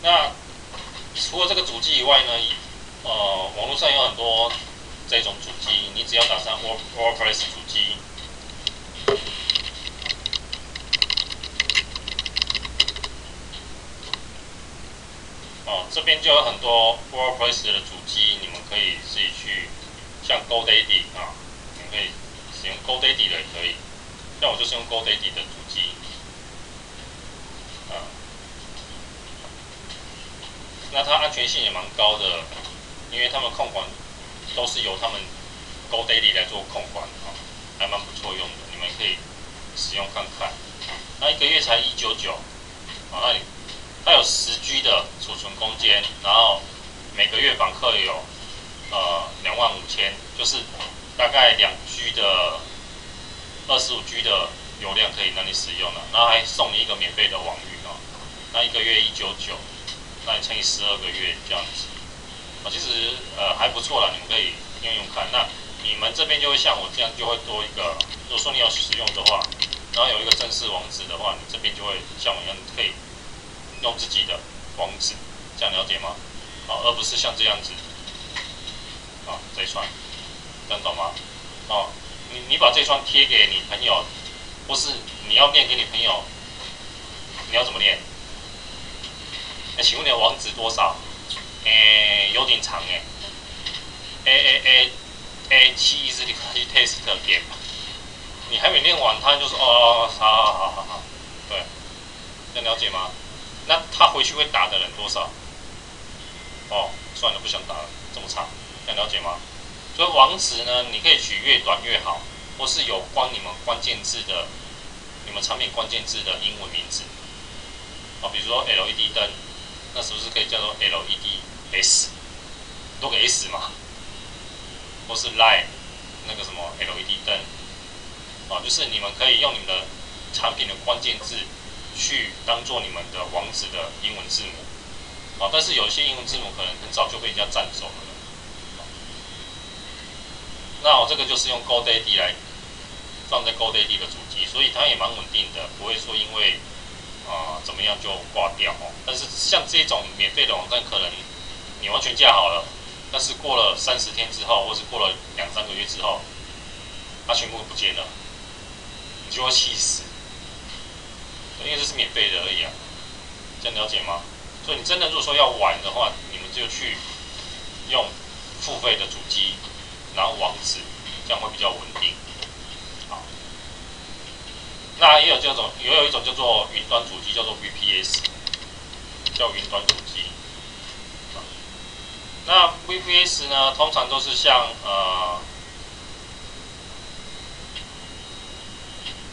那除了这个主机以外呢，网络上有很多这种主机，你只要打上 WordPress 主机，这边就有很多 WordPress 的主机，你们可以自己去，像 GoDaddy 你们可以使用 GoDaddy 的也可以，像我就是用 GoDaddy 的主机，那它安全性也蛮高的，因为他们控管都是由他们 GoDaddy 来做控管还蛮不错用的，你们可以使用看看。那1个月才199，那它有10G 的储存空间，然后每个月访客有25000，就是大概2G 的25G 的流量可以让你使用了，然后还送你一个免费的网域那1个月199，那你乘以12个月这样子，其实还不错啦，你们可以用用看。那你们这边就会像我这样，就会多一个，如果说你要使用的话，然后有一个正式网址的话，你这边就会像我一样可以用自己的网址，这样了解吗？而不是像这样子这一串，这样懂吗？你把这一串贴给你朋友，或是你要念给你朋友，你要怎么念？请问你的网址多少？有点长A7 是你可以 test 点，你还没念完，他就说好，对，这样了解吗？那他回去会打的人多少？算了，不想打了，这么长，这样了解吗？所以网址呢，你可以取越短越好，或是有关你们关键字的，你们产品关键字的英文名字，比如说 LED 灯，那是不是可以叫做 LEDS， 多个 S 嘛？或是 Light 那个什么 LED 灯，就是你们可以用你们的产品的关键字去当做你们的网址的英文字母，但是有些英文字母可能很早就被人家占走了。那我这个就是用 GoDaddy 来放在 GoDaddy 的主机，所以它也蛮稳定的，不会说因为怎么样就挂掉但是像这种免费的网站，可能你完全架好了，但是过了30天之后，或是过了2-3个月之后，它全部不见了，你就会气死。因为这是免费的而已这样了解吗？所以你真的如果说要玩的话，你们就去用付费的主机，然后网址，这样会比较稳定。好，那也有一种叫做云端主机，叫做 VPS， 叫云端主机。那 VPS 呢，通常都是像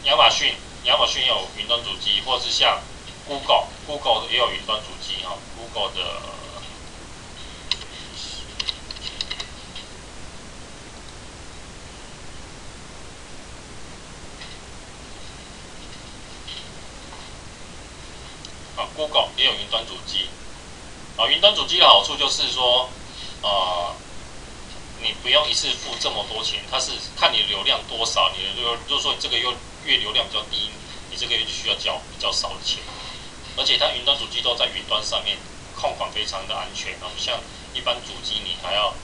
亚马逊有云端主机，或是像 Google 也有云端主机Google 的Google 也有云端主机。云端主机的好处就是说，你不用一次付这么多钱，它是看你的流量多少，你的如果说你这个月流量比较低，你这个月就需要缴比较少的钱。而且它云端主机都在云端上面，控管非常的安全不像一般主机你还要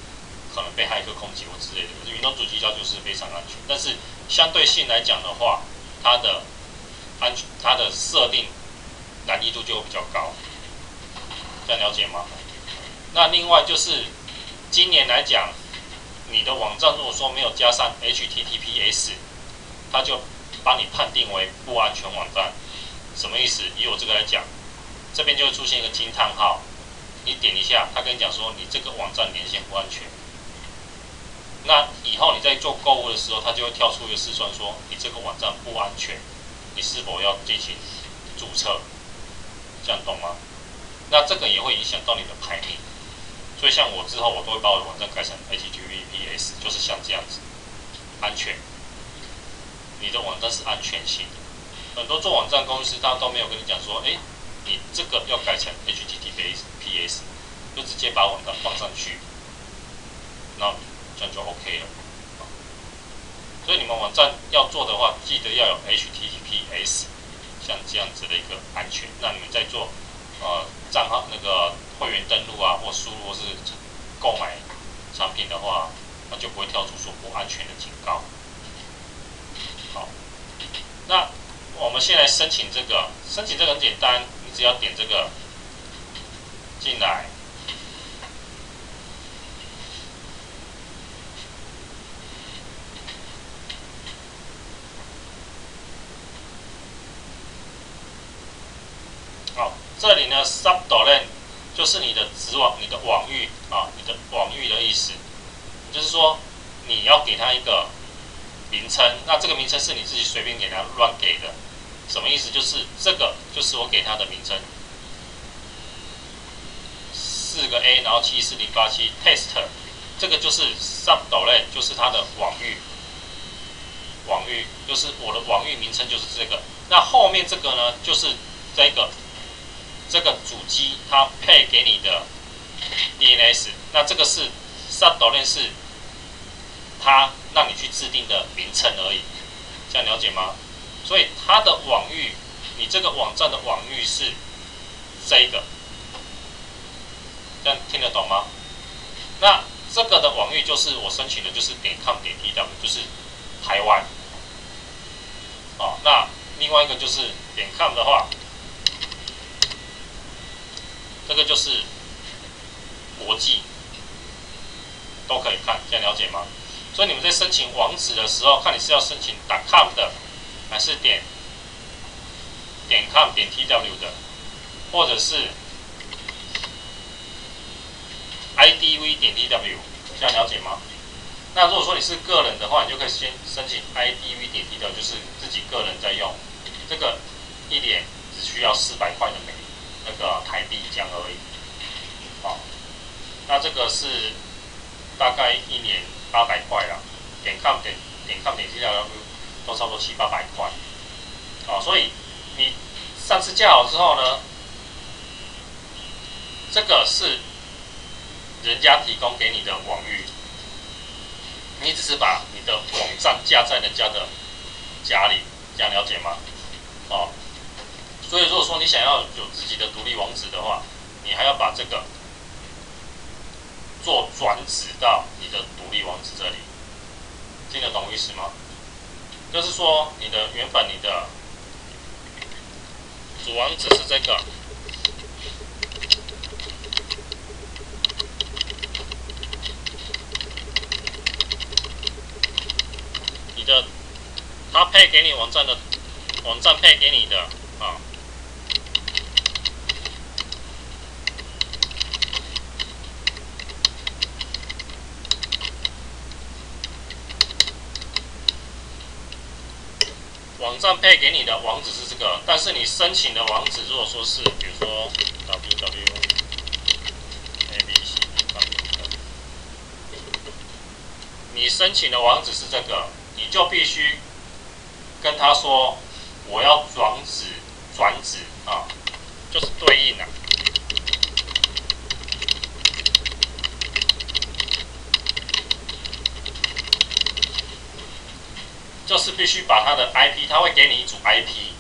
可能被骇客攻击或之类的。可是云端主机它就是非常安全，但是相对性来讲的话，它的设定难易度就会比较高，这样了解吗？那另外就是今年来讲，你的网站如果说没有加上 HTTPS， 它就把你判定为不安全网站。什么意思？以我这个来讲，这边就会出现一个惊叹号，你点一下，他跟你讲说你这个网站连线不安全。那以后你在做购物的时候，它就会跳出一个试算说你这个网站不安全，你是否要进行注册？这样懂吗？那这个也会影响到你的排名。所以像我之后，我都会把我的网站改成 HTTPS， 就是像这样子，安全。你的网站是安全性的。很多做网站公司，他都没有跟你讲说，你这个要改成 HTTPS， 就直接把网站放上去，那这样就 OK 了。所以你们网站要做的话，记得要有 HTTPS， 像这样子的一个安全。那你们在做账号那个会员登录啊，或输入或是购买产品的话，那就不会跳出说不安全的警告。好，那我们先来申请这个，申请这个很简单，你只要点这个进来。好，这里呢 subdomain 就是你的子网、你的网域啊，你的网域的意思，就是说你要给它一个名称，那这个名称是你自己随便给它乱给的。什么意思？就是这个就是我给它的名称，4个 A， 然后74087 test， 这个就是 subdomain， 就是它的网域。网域就是我的网域名称就是这个。那后面这个呢，就是这个主机它配给你的 DNS， 那这个是 subdomain 是它让你去制定的名称而已，这样了解吗？所以它的网域，你这个网站的网域是这个，这样听得懂吗？那这个的网域就是我申请的，就是.com.tw， 就是台湾。哦，那另外一个就是.com 的话，这个就是国际，都可以看，这样了解吗？所以你们在申请网址的时候，看你是要申请.com 的，还是.com.tw 的，或者是 idv.tw， 这样了解吗？那如果说你是个人的话，你就可以先申请 idv.tw， 就是自己个人在用，这个一年只需要400块的那个台币这样而已。好，那这个是大概一年800块啦，.com.tw 都差不多700-800块。好，所以你上次架好之后呢，这个是人家提供给你的网域。你只是把你的网站架在人家的家里，这样了解吗？哦，所以如果说你想要有自己的独立网址的话，你还要把这个做转址到你的独立网址这里，听得懂意思吗？就是说你的原本你的主网址是这个。他配给你网站配给你的啊，网站配给你的网址是这个，但是你申请的网址如果说是比如说 www， 你申请的网址是这个，你就必须跟他说我要转址啊，就是对应啊。就是必须把它的 IP， 它会给你一组 IP，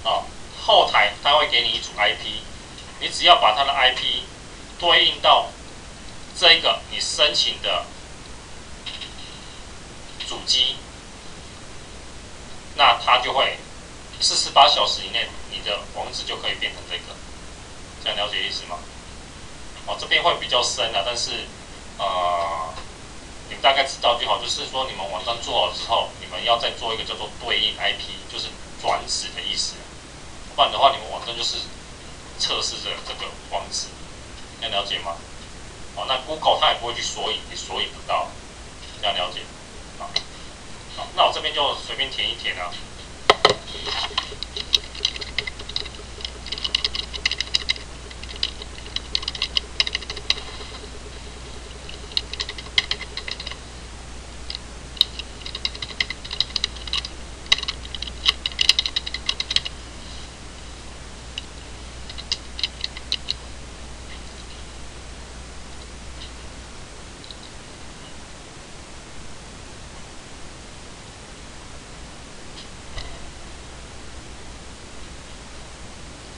啊，后台它会给你一组 IP， 你只要把它的 IP 对应到这个你申请的主机，那它就会48小时以内，你的网址就可以变成这个，这样了解意思吗？哦，这边会比较深啊，但是你们大概知道就好。就是说，你们网站做好之后，你们要再做一个叫做对应 IP， 就是转址的意思。不然的话，你们网站就是测试着这个网址，这样了解吗？哦，那 Google 它也不会去索引，你索引不到，这样了解？好，那我这边就随便填一填啊。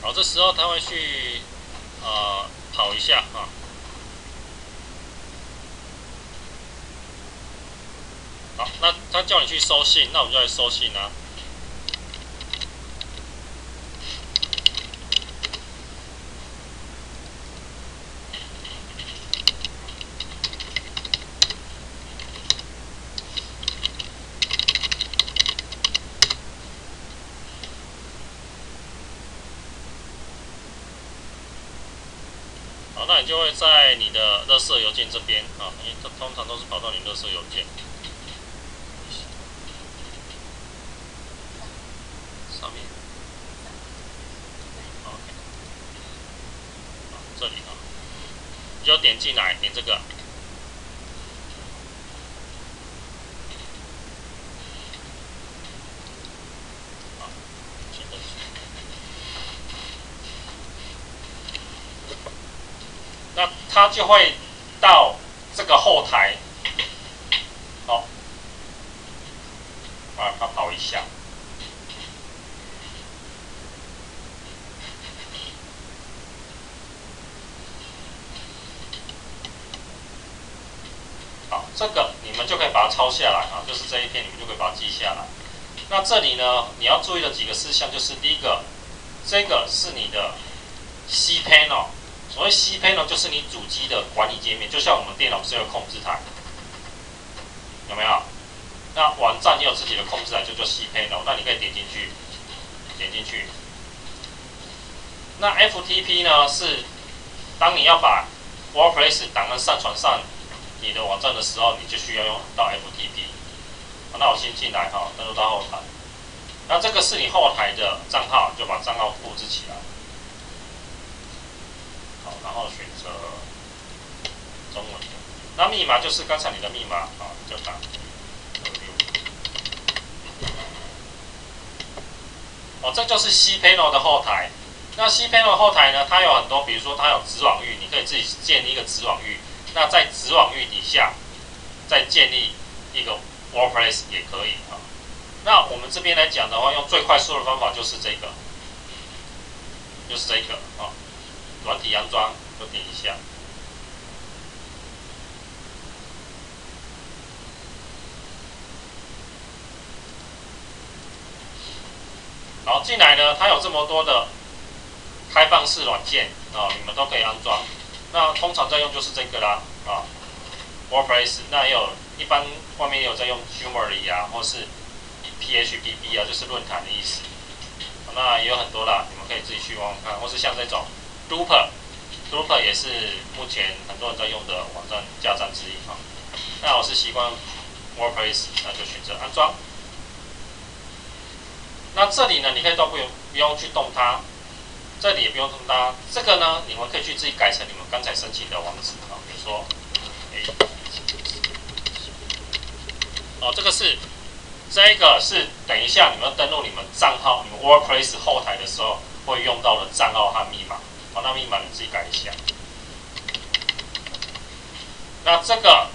好，这时候他会去跑一下啊。好，那他叫你去收信，那我们就来收信啊。好，那你就会在你的垃圾邮件这边啊，因为通常都是跑到你垃圾邮件上面。OK， 这里啊，你就点进来，点这个。那它就会到这个后台，好，它跑一下，好，这个你们就可以把它抄下来啊，就是这一篇你们就可以把它记下来。那这里呢，你要注意的几个事项就是第一个，这个是你的 C panel。所谓 C panel 就是你主机的管理界面，就像我们电脑不是有控制台，有没有？那网站也有自己的控制台，就叫 C panel。那你可以点进去，点进去。那 FTP 呢，是当你要把 WordPress 档案上传上你的网站的时候，你就需要用到 FTP。那我先进来哈，登录到后台。那这个是你后台的账号，就把账号复制起来。好，然后选择中文的。那密码就是刚才你的密码啊，就打哦，这就是 C panel 的后台。那 C panel 后台呢，它有很多，比如说它有子网域，你可以自己建立一个子网域。那在子网域底下再建立一个 WordPress 也可以啊。那我们这边来讲的话，用最快速的方法就是这个，啊。软体安装就点一下，然后进来呢，它有这么多的开放式软件啊，你们都可以安装。那通常在用就是这个啦啊 ，WordPress。那也有一般外面也有在用 Joomla 啊，或是 PHP 啊，就是论坛的意思。那也有很多啦，你们可以自己去玩玩看，或是像这种 Drupal 也是目前很多人在用的网站架站之一哈。那我是习惯 WordPress， 那就选择安装。那这里呢，你可以都不用去动它，这里也不用动它。这个呢，你们可以去自己改成你们刚才申请的网址啊，比如说，这个是等一下你们登录你们账号、你们 WordPress 后台的时候会用到的账号和密码。好，那密码你自己改一下。那这个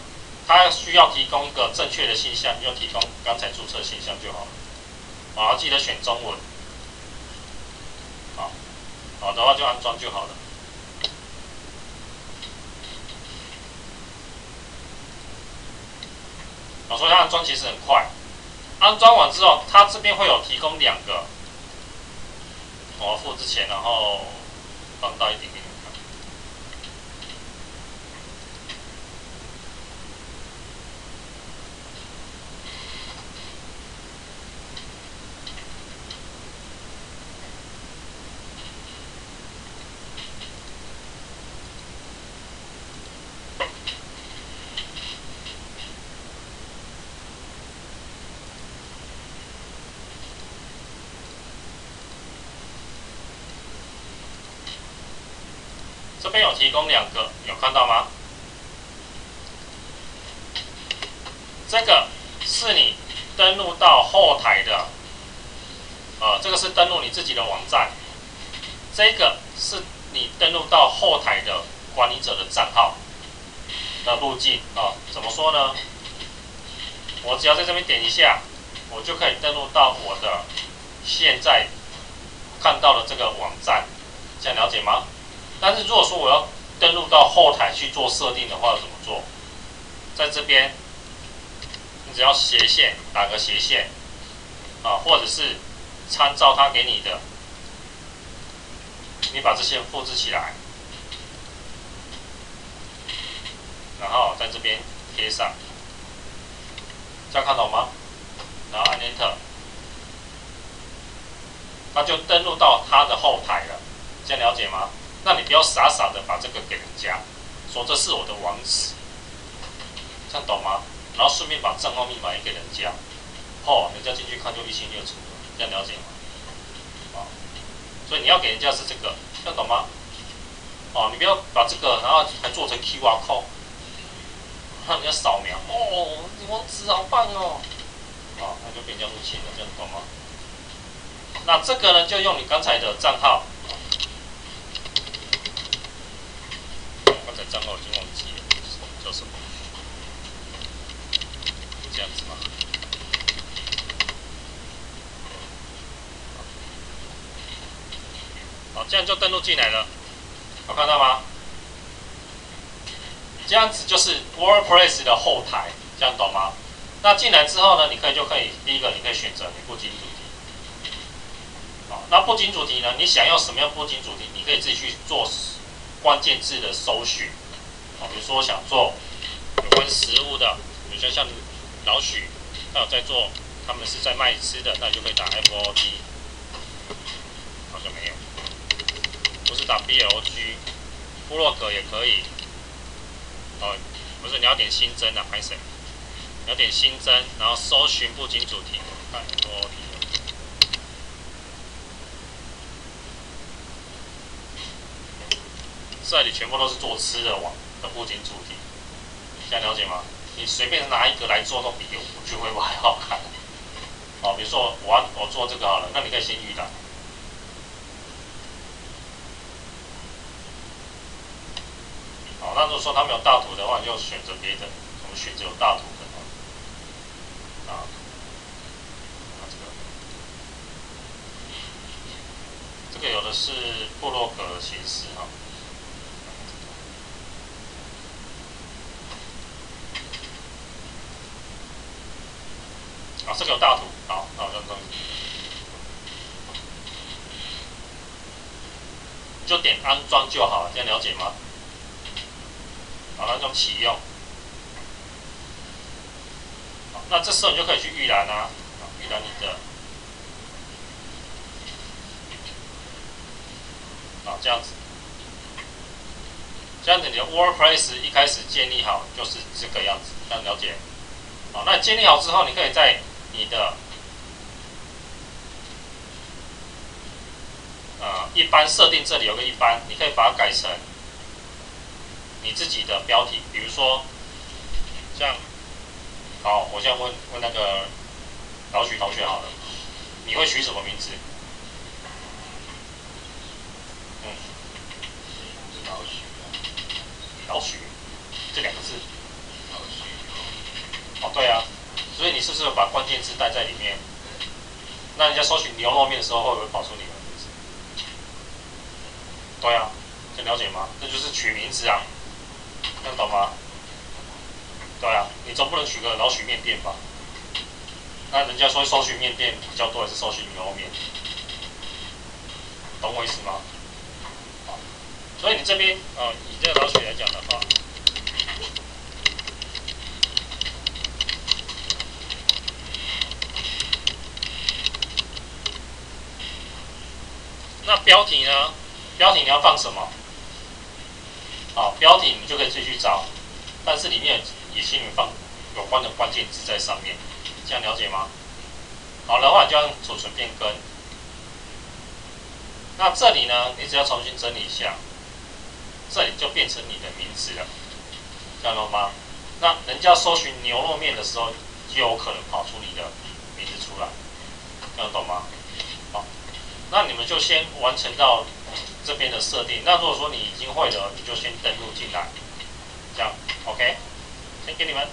它需要提供一个正确的信箱，你就提供刚才注册信箱就好了。好，记得选中文。好的话就安装就好了。所以它安装其实很快。安装完之后，它这边会有提供2个，我复制前，然后放大一点给你们看。这边有提供2个，有看到吗？这个是你登录到后台的，这个是登录你自己的网站，这个是你登录到后台的管理者的账号的路径啊。怎么说呢？我只要在这边点一下，我就可以登录到我的现在看到的这个网站，这样了解吗？但是是如果说我要登录到后台去做设定的话，怎么做？在这边，你只要斜线打个斜线啊，或者是参照它给你的，你把这些复制起来，然后在这边贴上，这样看懂吗？然后按 Enter， 它就登录到它的后台了，这样了解吗？那你不要傻傻的把这个给人家，说这是我的网址，这样懂吗？然后顺便把账号密码也给人家，人家进去看就一清二楚了，这样了解吗？所以你要给人家是这个，这样懂吗？你不要把这个，然后还做成 QR code， 让人家扫描，你网址好棒哦，那就被人家入侵了，这样懂吗？那这个呢，就用你刚才的账号。刚才账号已经忘记了，叫什么？这样子吗？好，这样就登录进来了，有看到吗？这样子就是 WordPress 的后台，这样懂吗？那进来之后呢，你就可以第一个，你可以选择你布景主题。那布景主题呢，你想要什么样布景主题，你可以自己去做关键字的搜寻。比如说想做有关食物的，比如说像老许，他有在做，他们是在卖吃的，那你就可以打 FOD， 好像没有，不是打 BLG， 部落格也可以，不是你要点新增啊，拍谁？你要点新增，然后搜寻布景主题，看 FOD。这里全部都是做吃的网的布景主题，这样了解吗？你随便拿一个来做都比我聚会还好看。比如说我做这个好了，那你可以先预览。那如果说它没有大图的话，你就选择别的，我们选择有大图的。这个有的是部落格的形式这个有大图，好，那我就点安装就好了，这样了解吗？好，那就启用。那这时候你就可以去预览啊，预览你的，这样子，这样子你的 WordPress 一开始建立好就是这个样子，这样了解？那建立好之后，你可以在你的一般设定这里有个一般，你可以把它改成你自己的标题，比如说这样。好，我现在问那个老许同学好了，你会取什么名字？老许这两个字。对啊，所以你是不是把关键字带在里面？那人家搜寻牛肉面的时候，会不会跑出你的名字？对啊，这了解吗？这就是取名字啊，能懂吗？对啊，你总不能取个老许面店吧？那人家说搜寻面店比较多，还是搜寻牛肉面？懂我意思吗？所以你这边以这个老许来讲的话，那标题呢？标题你要放什么？标题你就可以自己去找，但是里面也请你放有关的关键字在上面，这样了解吗？好的话，你就按储存变更。那这里呢，你只要重新整理一下，这里就变成你的名字了，这样懂吗？那人家搜寻牛肉面的时候，就有可能跑出你的名字出来，这样懂吗？好，那你们就先完成到这边的设定。那如果说你已经会了，你就先登录进来，这样 OK，先给你们。